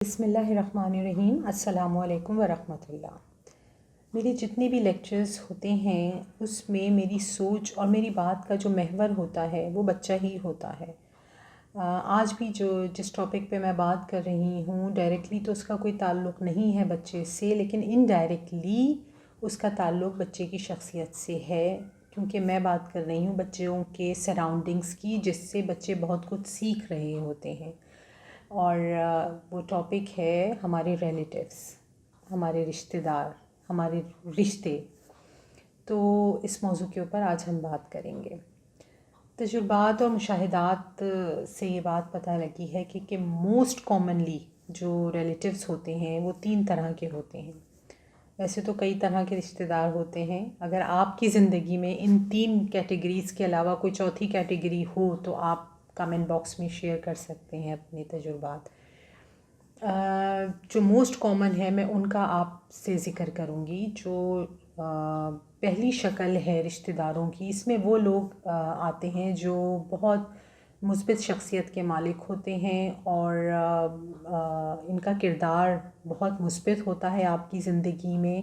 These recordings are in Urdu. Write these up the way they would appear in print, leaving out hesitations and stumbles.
بسم اللہ الرحمن الرحیم۔ السلام علیکم ورحمۃ اللہ۔ میرے جتنے بھی لیکچرز ہوتے ہیں اس میں میری سوچ اور میری بات کا جو محور ہوتا ہے وہ بچہ ہی ہوتا ہے۔ آج بھی جس ٹاپک پہ میں بات کر رہی ہوں ڈائریکٹلی تو اس کا کوئی تعلق نہیں ہے بچے سے، لیکن انڈائریکٹلی اس کا تعلق بچے کی شخصیت سے ہے، کیونکہ میں بات کر رہی ہوں بچوں کے سراؤنڈنگز کی، جس سے بچے بہت کچھ سیکھ رہے ہوتے ہیں۔ اور وہ ٹاپک ہے ہمارے ریلیٹیوز، ہمارے رشتہ دار، ہمارے رشتے۔ تو اس موضوع کے اوپر آج ہم بات کریں گے۔ تجربات اور مشاہدات سے یہ بات پتہ لگی ہے کہ موسٹ کامنلی جو ریلیٹیوز ہوتے ہیں وہ 3 طرح کے ہوتے ہیں۔ ویسے تو کئی طرح کے رشتہ دار ہوتے ہیں، اگر آپ کی زندگی میں ان 3 کیٹیگریز کے علاوہ کوئی چوتھی کیٹیگری ہو تو آپ کمنٹ باکس میں شیئر کر سکتے ہیں اپنے تجربات۔ جو موسٹ کامن ہے میں ان کا آپ سے ذکر کروں گی۔ جو پہلی شکل ہے رشتہ داروں کی، اس میں وہ لوگ آتے ہیں جو بہت مثبت شخصیت کے مالک ہوتے ہیں اور ان کا کردار بہت مثبت ہوتا ہے آپ کی زندگی میں۔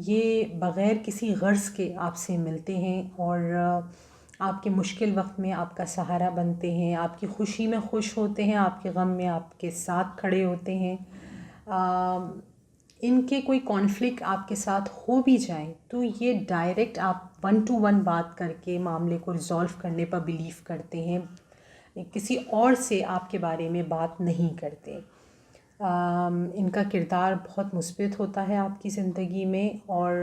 یہ بغیر کسی غرض کے آپ سے ملتے ہیں اور آپ کے مشکل وقت میں آپ کا سہارا بنتے ہیں، آپ کی خوشی میں خوش ہوتے ہیں، آپ کے غم میں آپ کے ساتھ کھڑے ہوتے ہیں۔ ان کے کوئی کانفلکٹ آپ کے ساتھ ہو بھی جائیں تو یہ ڈائریکٹ آپ 1 to 1 بات کر کے معاملے کو ریزالو کرنے پر بلیو کرتے ہیں، کسی اور سے آپ کے بارے میں بات نہیں کرتے۔ ان کا کردار بہت مثبت ہوتا ہے آپ کی زندگی میں، اور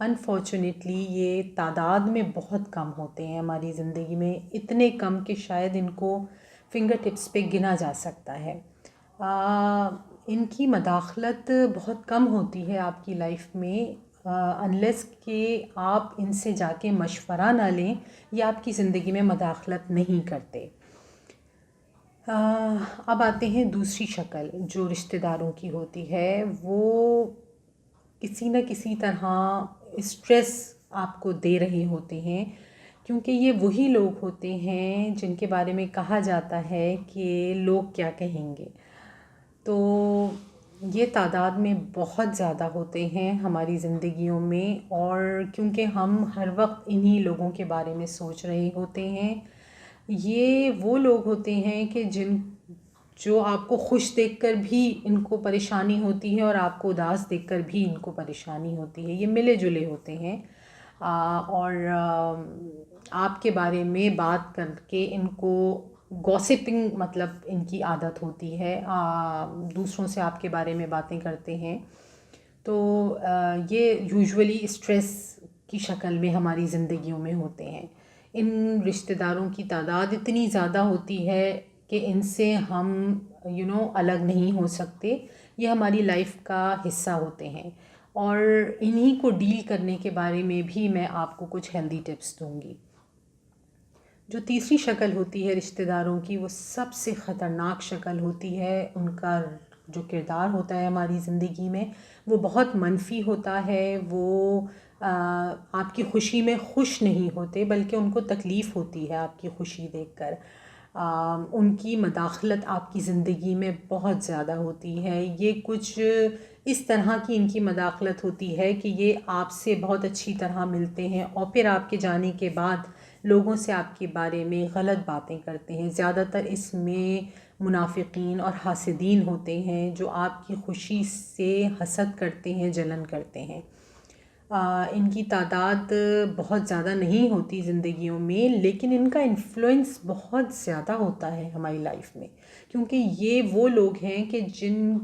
انفارچونیٹلی یہ تعداد میں بہت کم ہوتے ہیں ہماری زندگی میں، اتنے کم کہ شاید ان کو فنگر ٹپس پہ گنا جا سکتا ہے۔ ان کی مداخلت بہت کم ہوتی ہے آپ کی لائف میں، انلیس کہ آپ ان سے جا کے مشورہ نہ لیں، یا آپ کی زندگی میں مداخلت نہیں کرتے۔ اب آتے ہیں دوسری شکل جو رشتہ داروں کی ہوتی ہے۔ وہ کسی نہ کسی طرح اسٹریس آپ کو دے رہے ہوتے ہیں، کیونکہ یہ وہی لوگ ہوتے ہیں جن کے بارے میں کہا جاتا ہے کہ لوگ کیا کہیں گے۔ تو یہ تعداد میں بہت زیادہ ہوتے ہیں ہماری زندگیوں میں، اور کیونکہ ہم ہر وقت انہی لوگوں کے بارے میں سوچ رہے ہوتے ہیں۔ یہ وہ لوگ ہوتے ہیں کہ جو آپ کو خوش دیکھ کر بھی ان کو پریشانی ہوتی ہے اور آپ کو اداس دیکھ کر بھی ان کو پریشانی ہوتی ہے۔ یہ ملے جلے ہوتے ہیں، اور آپ کے بارے میں بات کر کے ان کو گوسپنگ مطلب ان کی عادت ہوتی ہے، دوسروں سے آپ کے بارے میں باتیں کرتے ہیں۔ تو یہ یوزولی اسٹریس کی شکل میں ہماری زندگیوں میں ہوتے ہیں۔ ان رشتہ داروں کی تعداد اتنی زیادہ ہوتی ہے کہ ان سے ہم الگ نہیں ہو سکتے، یہ ہماری لائف کا حصہ ہوتے ہیں، اور انہی کو ڈیل کرنے کے بارے میں بھی میں آپ کو کچھ ہیلدی ٹپس دوں گی۔ جو تیسری شکل ہوتی ہے رشتہ داروں کی، وہ سب سے خطرناک شکل ہوتی ہے۔ ان کا جو کردار ہوتا ہے ہماری زندگی میں وہ بہت منفی ہوتا ہے۔ وہ آپ کی خوشی میں خوش نہیں ہوتے، بلکہ ان کو تکلیف ہوتی ہے آپ کی خوشی دیکھ کر۔ ان کی مداخلت آپ کی زندگی میں بہت زیادہ ہوتی ہے۔ یہ کچھ اس طرح کی ان کی مداخلت ہوتی ہے کہ یہ آپ سے بہت اچھی طرح ملتے ہیں اور پھر آپ کے جانے کے بعد لوگوں سے آپ کے بارے میں غلط باتیں کرتے ہیں۔ زیادہ تر اس میں منافقین اور حاسدین ہوتے ہیں جو آپ کی خوشی سے حسد کرتے ہیں، جلن کرتے ہیں۔ ان کی تعداد بہت زیادہ نہیں ہوتی زندگیوں میں، لیکن ان کا انفلوئنس بہت زیادہ ہوتا ہے ہماری لائف میں، کیونکہ یہ وہ لوگ ہیں کہ جن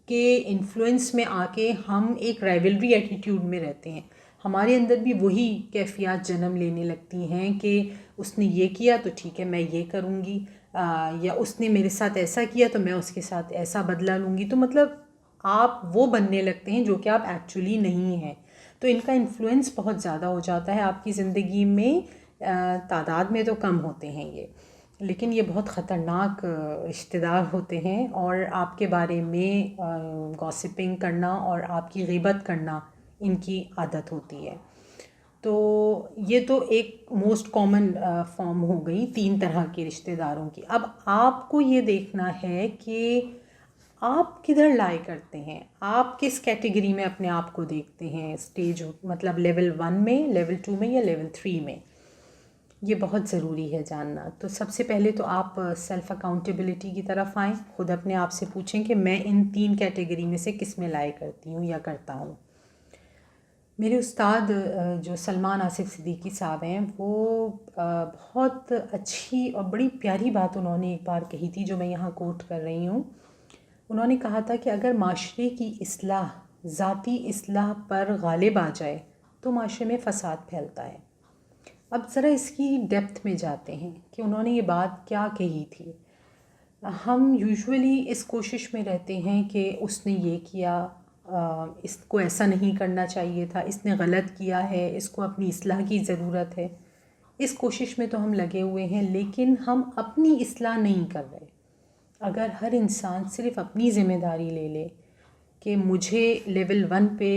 کے انفلوئنس میں آ کے ہم ایک رائیولری ایٹیٹیوڈ میں رہتے ہیں۔ ہمارے اندر بھی وہی کیفیات جنم لینے لگتی ہیں کہ اس نے یہ کیا تو ٹھیک ہے میں یہ کروں گی، یا اس نے میرے ساتھ ایسا کیا تو میں اس کے ساتھ ایسا بدلہ لوں گی۔ تو مطلب آپ وہ بننے لگتے ہیں جو کہ آپ ایکچولی نہیں ہیں۔ تو ان کا انفلوئنس بہت زیادہ ہو جاتا ہے آپ کی زندگی میں۔ تعداد میں تو کم ہوتے ہیں یہ، لیکن یہ بہت خطرناک رشتہ دار ہوتے ہیں، اور آپ کے بارے میں گوسپنگ کرنا اور آپ کی غیبت کرنا ان کی عادت ہوتی ہے۔ تو یہ تو ایک موسٹ کامن فارم ہو گئی 3 طرح کے رشتہ داروں کی۔ اب آپ کو یہ دیکھنا ہے کہ آپ کدھر لائے کرتے ہیں، آپ کس کیٹیگری میں اپنے آپ کو دیکھتے ہیں، اسٹیج مطلب لیول 1 میں، لیول 2 میں یا لیول 3 میں، یہ بہت ضروری ہے جاننا۔ تو سب سے پہلے تو آپ سیلف اکاؤنٹیبلٹی کی طرف آئیں، خود اپنے آپ سے پوچھیں کہ میں ان 3 کیٹیگری میں سے کس میں لائے کرتی ہوں یا کرتا ہوں۔ میرے استاد جو سلمان آصف صدیقی صاحب ہیں، وہ بہت اچھی اور بڑی پیاری بات انہوں نے ایک بار کہی تھی جو میں یہاں کوٹ کر رہی ہوں۔ انہوں نے کہا تھا کہ اگر معاشرے کی اصلاح ذاتی اصلاح پر غالب آ جائے تو معاشرے میں فساد پھیلتا ہے۔ اب ذرا اس کی ڈیپتھ میں جاتے ہیں کہ انہوں نے یہ بات کیا کہی تھی۔ ہم یوزولی اس کوشش میں رہتے ہیں کہ اس نے یہ کیا، اس کو ایسا نہیں کرنا چاہیے تھا، اس نے غلط کیا ہے، اس کو اپنی اصلاح کی ضرورت ہے۔ اس کوشش میں تو ہم لگے ہوئے ہیں، لیکن ہم اپنی اصلاح نہیں کر رہے۔ اگر ہر انسان صرف اپنی ذمہ داری لے لے کہ مجھے لیول 1 پہ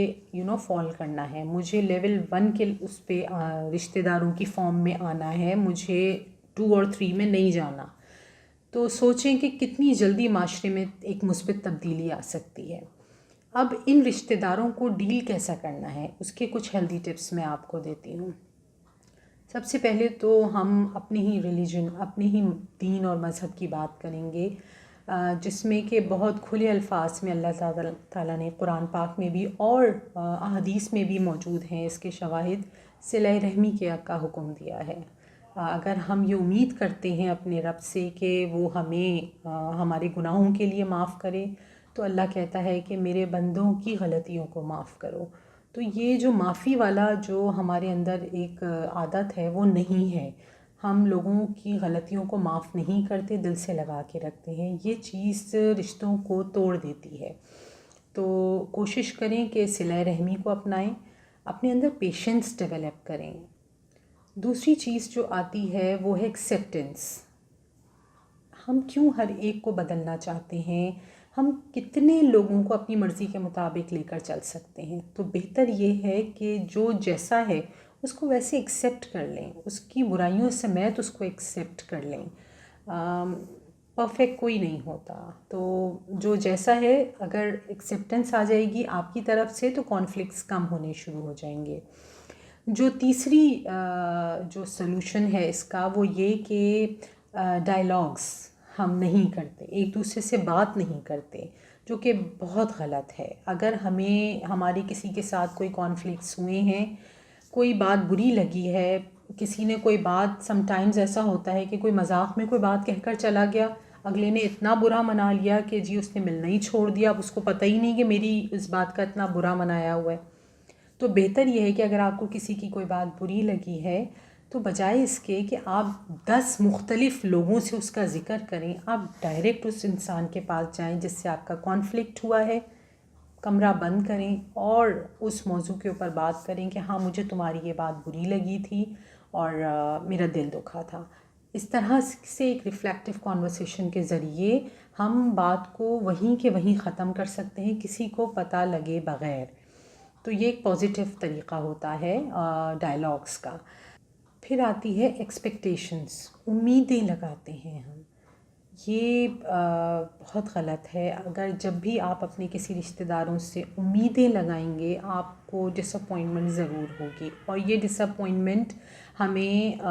فال کرنا ہے، مجھے لیول 1 کے اس پہ رشتہ داروں کی فارم میں آنا ہے، مجھے 2 اور 3 میں نہیں جانا، تو سوچیں کہ کتنی جلدی معاشرے میں ایک مثبت تبدیلی آ سکتی ہے۔ اب ان رشتہ داروں کو ڈیل کیسا کرنا ہے، اس کے کچھ ہیلدی ٹپس میں آپ کو دیتی ہوں۔ سب سے پہلے تو ہم اپنی ہی ریلیجن، اپنے ہی دین اور مذہب کی بات کریں گے، جس میں کہ بہت کھلے الفاظ میں اللہ تعالیٰ نے قرآن پاک میں بھی اور احادیث میں بھی موجود ہیں اس کے شواہد، صلہ رحمی کا حکم دیا ہے۔ اگر ہم یہ امید کرتے ہیں اپنے رب سے کہ وہ ہمیں ہمارے گناہوں کے لیے معاف کرے، تو اللہ کہتا ہے کہ میرے بندوں کی غلطیوں کو معاف کرو۔ تو یہ جو معافی والا جو ہمارے اندر ایک عادت ہے وہ نہیں ہے، ہم لوگوں کی غلطیوں کو معاف نہیں کرتے، دل سے لگا کے رکھتے ہیں، یہ چیز رشتوں کو توڑ دیتی ہے۔ تو کوشش کریں کہ صلہ رحمی کو اپنائیں، اپنے اندر پیشنس ڈیولپ کریں۔ دوسری چیز جو آتی ہے وہ ہے ایکسیپٹنس۔ ہم کیوں ہر ایک کو بدلنا چاہتے ہیں؟ ہم کتنے لوگوں کو اپنی مرضی کے مطابق لے کر چل سکتے ہیں؟ تو بہتر یہ ہے کہ جو جیسا ہے اس کو ویسے ایکسیپٹ کر لیں، اس کی برائیوں سمیت اس کو ایکسیپٹ کر لیں۔ پرفیکٹ کوئی نہیں ہوتا، تو جو جیسا ہے اگر ایکسیپٹنس آ جائے گی آپ کی طرف سے تو کانفلکٹس کم ہونے شروع ہو جائیں گے۔ جو تیسری جو سلوشن ہے اس کا وہ یہ کہ ڈائلاگس ہم نہیں کرتے، ایک دوسرے سے بات نہیں کرتے، جو کہ بہت غلط ہے۔ اگر ہمیں ہماری کسی کے ساتھ کوئی کانفلکٹس ہوئے ہیں، کوئی بات بری لگی ہے، کسی نے کوئی بات، سم ٹائمز ایسا ہوتا ہے کہ کوئی مذاق میں کوئی بات کہہ کر چلا گیا، اگلے نے اتنا برا منا لیا کہ جی اس نے ملنا ہی چھوڑ دیا، اب اس کو پتہ ہی نہیں کہ میری اس بات کا اتنا برا منایا ہوا ہے۔ تو بہتر یہ ہے کہ اگر آپ کو کسی کی کوئی بات بری لگی ہے تو بجائے اس کے کہ آپ 10 مختلف لوگوں سے اس کا ذکر کریں، آپ ڈائریکٹ اس انسان کے پاس جائیں جس سے آپ کا کانفلکٹ ہوا ہے، کمرہ بند کریں اور اس موضوع کے اوپر بات کریں کہ ہاں مجھے تمہاری یہ بات بری لگی تھی اور میرا دل دکھا تھا۔ اس طرح سے ایک ریفلیکٹیو کانورسیشن کے ذریعے ہم بات کو وہیں کے وہیں ختم کر سکتے ہیں، کسی کو پتہ لگے بغیر۔ تو یہ ایک پازیٹیو طریقہ ہوتا ہے ڈائلاگس کا۔ پھر آتی ہے ایکسپیکٹیشنس، امیدیں لگاتے ہیں ہم، یہ بہت غلط ہے۔ اگر جب بھی آپ اپنے کسی رشتہ داروں سے امیدیں لگائیں گے آپ کو ڈس اپوائنٹمنٹ ضرور ہوگی، اور یہ ڈس اپوائنٹمنٹ ہمیں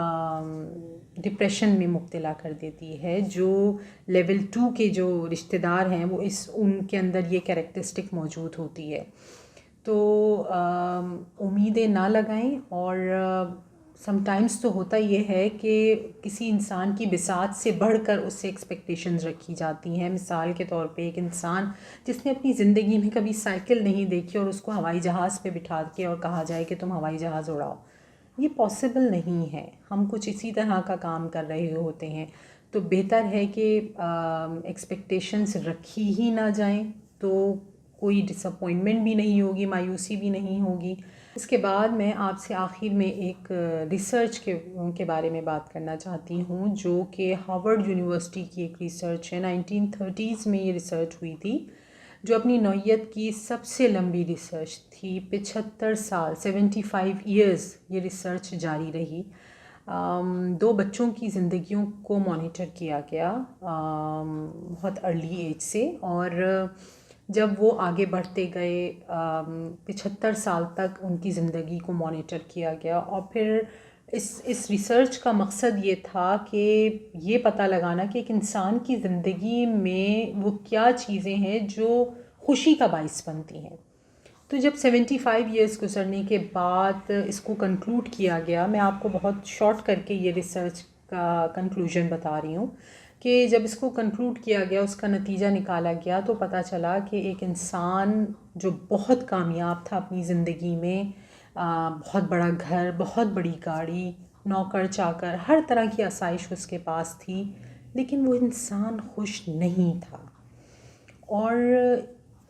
ڈپریشن میں مبتلا کر دیتی ہے۔ جو لیول 2 کے جو رشتہ دار ہیں وہ ان کے اندر یہ کیریکٹرسٹک موجود ہوتی ہے۔ تو امیدیں نہ لگائیں، اور سم ٹائمز تو ہوتا یہ ہے کہ کسی انسان کی بساط سے بڑھ کر اس سے ایکسپیکٹیشنز رکھی جاتی ہیں۔ مثال کے طور پہ ایک انسان جس نے اپنی زندگی میں کبھی سائیکل نہیں دیکھی اور اس کو ہوائی جہاز پہ بٹھا کے اور کہا جائے کہ تم ہوائی جہاز اڑاؤ، یہ پاسبل نہیں ہے۔ ہم کچھ اسی طرح کا کام کر رہے ہوتے ہیں، تو بہتر ہے کہ ایکسپیکٹیشنز رکھی ہی نہ جائیں، تو کوئی ڈس اپوائنٹمنٹ بھی نہیں ہوگی، مایوسی بھی نہیں ہوگی۔ اس کے بعد میں آپ سے آخر میں ایک ریسرچ کے بارے میں بات کرنا چاہتی ہوں، جو کہ ہارورڈ یونیورسٹی کی ایک ریسرچ ہے۔ 1930s میں یہ ریسرچ ہوئی تھی، جو اپنی نوعیت کی سب سے لمبی ریسرچ تھی۔ 75 سال 75 ایئرز یہ ریسرچ جاری رہی۔ دو بچوں کی زندگیوں کو مانیٹر کیا گیا بہت ارلی ایج سے، اور جب وہ آگے بڑھتے گئے 75 سال تک ان کی زندگی کو مانیٹر کیا گیا، اور پھر اس ریسرچ کا مقصد یہ تھا کہ یہ پتہ لگانا کہ ایک انسان کی زندگی میں وہ کیا چیزیں ہیں جو خوشی کا باعث بنتی ہیں۔ تو جب 75 ایئرس گزرنے کے بعد اس کو کنکلوڈ کیا گیا، میں آپ کو بہت شارٹ کر کے یہ ریسرچ کا کنکلوژن بتا رہی ہوں کہ جب اس کو کنکلوڈ کیا گیا، اس کا نتیجہ نکالا گیا، تو پتہ چلا کہ ایک انسان جو بہت کامیاب تھا اپنی زندگی میں، بہت بڑا گھر، بہت بڑی گاڑی، نوکر چاکر، ہر طرح کی آسائش اس کے پاس تھی، لیکن وہ انسان خوش نہیں تھا۔ اور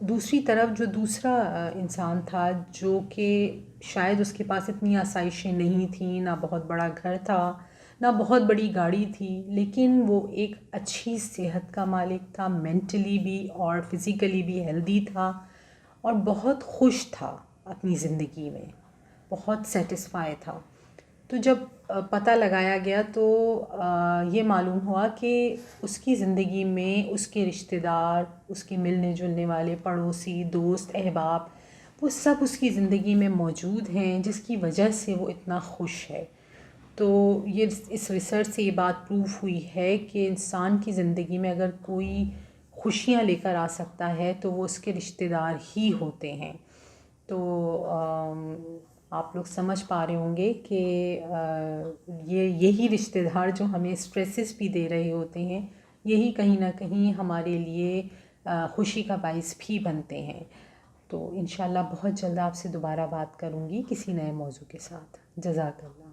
دوسری طرف جو دوسرا انسان تھا جو کہ شاید اس کے پاس اتنی آسائشیں نہیں تھیں، نہ بہت بڑا گھر تھا، نہ بہت بڑی گاڑی تھی، لیکن وہ ایک اچھی صحت کا مالک تھا، مینٹلی بھی اور فزیکلی بھی ہیلدی تھا، اور بہت خوش تھا اپنی زندگی میں، بہت سیٹسفائی تھا۔ تو جب پتہ لگایا گیا تو یہ معلوم ہوا کہ اس کی زندگی میں اس کے رشتہ دار، اس کے ملنے جلنے والے پڑوسی، دوست، احباب، وہ سب اس کی زندگی میں موجود ہیں، جس کی وجہ سے وہ اتنا خوش ہے۔ تو یہ اس ریسرچ سے یہ بات پروف ہوئی ہے کہ انسان کی زندگی میں اگر کوئی خوشیاں لے کر آ سکتا ہے تو وہ اس کے رشتہ دار ہی ہوتے ہیں۔ تو آپ لوگ سمجھ پا رہے ہوں گے کہ یہی رشتہ دار جو ہمیں اسٹریسز بھی دے رہے ہوتے ہیں، یہی کہیں نہ کہیں ہمارے لیے خوشی کا باعث بھی بنتے ہیں۔ تو انشاءاللہ بہت جلد آپ سے دوبارہ بات کروں گی کسی نئے موضوع کے ساتھ۔ جزاک اللہ۔